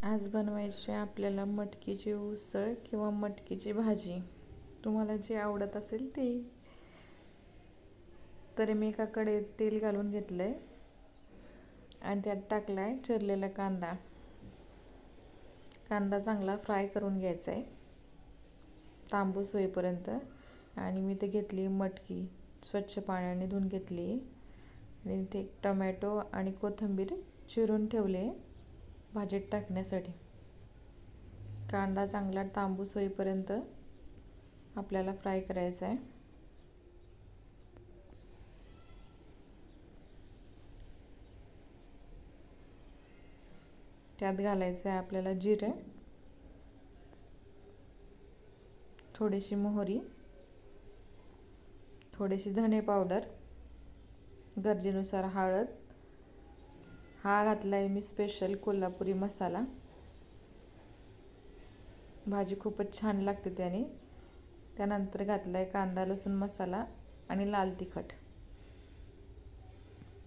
आज बनवायची आपल्याला मटकीची उसळ किंवा मटकीची भाजी, तुम्हाला जे आवडत असेल ती. तर मी एका कढईत तेल घालून घेतलंय आणि त्यात टाकलाय चिरलेला कांदा. कांदा चांगला फ्राय करून घ्यायचा आहे तांबूस होईपर्यंत. आणि मी ते घेतली मटकी, स्वच्छ पाण्याने धुवून घेतली आणि ते टोमॅटो आणि कोथिंबीर चिरून ठेवले भाजीत टाकण्यासाठी. कांदा चांगला तांबूस होईपर्यंत आपल्याला फ्राय करायचा आहे. त्यात घालायचं आहे आपल्याला जिरे, थोडीशी मोहरी, थोडीशी धने पावडर, गरजेनुसार हळद. हा घातला आहे मी स्पेशल कोल्हापुरी मसाला. भाजी खूपच छान लागते त्याने. त्यानंतर घातला आहे कांदा लसूण मसाला आणि लाल तिखट.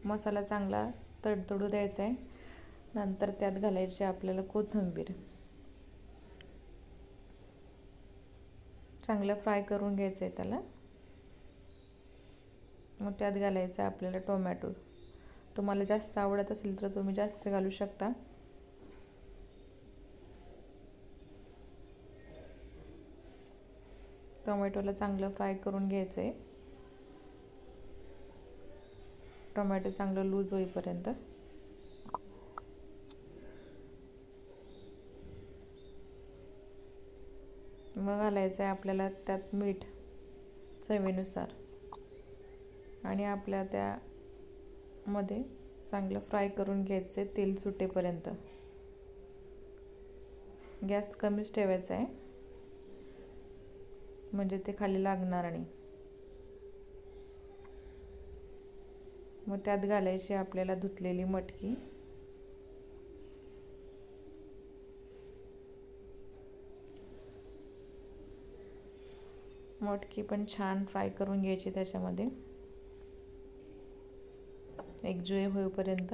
मसाला चांगला तडतडू द्यायचा आहे. नंतर त्यात घालायची आपल्याला कोथिंबीर. चांगलं फ्राय करून घ्यायचं आहे त्याला. मग त्यात घालायचं आहे आपल्याला टोमॅटो. तुम्हाला जास्त आवडत असेल तर तुम्ही जास्त घालू शकता. टोमॅटोला चांगलं फ्राय करून घ्यायचं आहे, टोमॅटो चांगलं लूज होईपर्यंत. मग घालायचं आहे आपल्याला त्यात मीठ चवीनुसार आणि आपल्या त्यामध्ये चांगलं फ्राय करून घ्यायचं आहे तेल सुटेपर्यंत. गॅस कमीच ठेवायचा आहे म्हणजे ते खाली लागणार नाही. मग त्यात घालायची आपल्याला धुतलेली मटकी. मटकी पण छान फ्राय करून घ्यायची त्याच्यामध्ये एकजीव होईपर्यंत.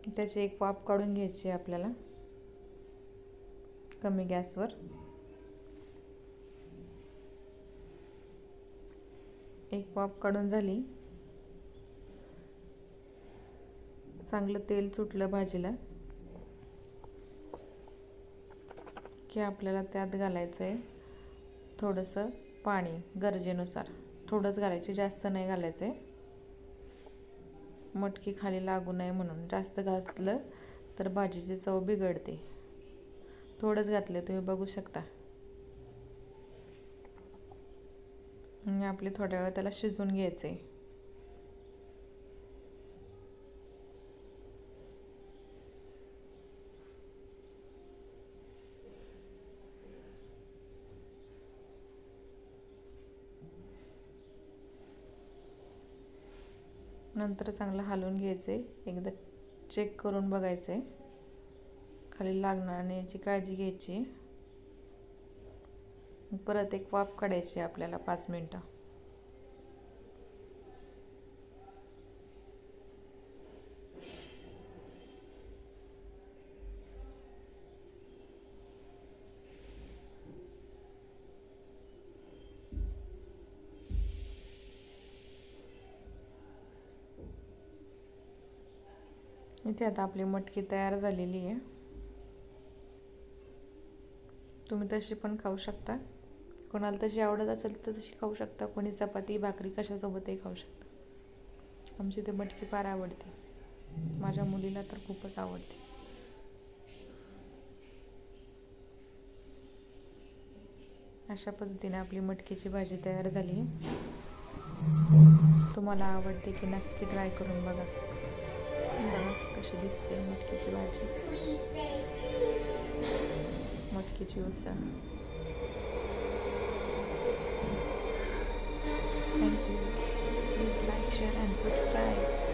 त्याची एक वाफ काढून घ्यायची आपल्याला कमी गॅसवर. एक वाफ काढून झाली, चांगलं तेल सुटलं भाजीला की आपल्याला त्यात घालायचं आहे थोडंसं पाणी गरजेनुसार. थोडंच घालायचे, जास्त नाही घालायचं आहे, मटकी खाली लागू नये म्हणून. जास्त घातलं तर भाजीची चव बिघडते. थोडंच घातलं तुम्ही बघू शकता. आणि आपले थोड्या वेळ त्याला शिजवून घ्यायचं आहे. नंतर चांगलं हलवून घ्यायचं आहे. एकदा चेक करून बघायचं आहे, खाली लागणार नाही याची काळजी घ्यायची. परत एक वाफ काढायची आपल्याला 5 मिनटं. इथे आता आपली मटकी तयार झालेली आहे. तुम्ही तशी पण खाऊ शकता. कोणाला तशी आवडत असेल तर तशी खाऊ शकता. कोणी चपाती भाकरी कशासोबतही खाऊ शकता. आमची ते मटकी फार आवडते. माझ्या मुलीला तर खूपच आवडते. अशा पद्धतीने आपली मटकीची भाजी तयार झाली. तुम्हाला आवडते की नक्की ट्राय करून बघा. कशी दिसते मटकीची भाजी, मटकीची उसळ. Thank you. Please like, share and subscribe.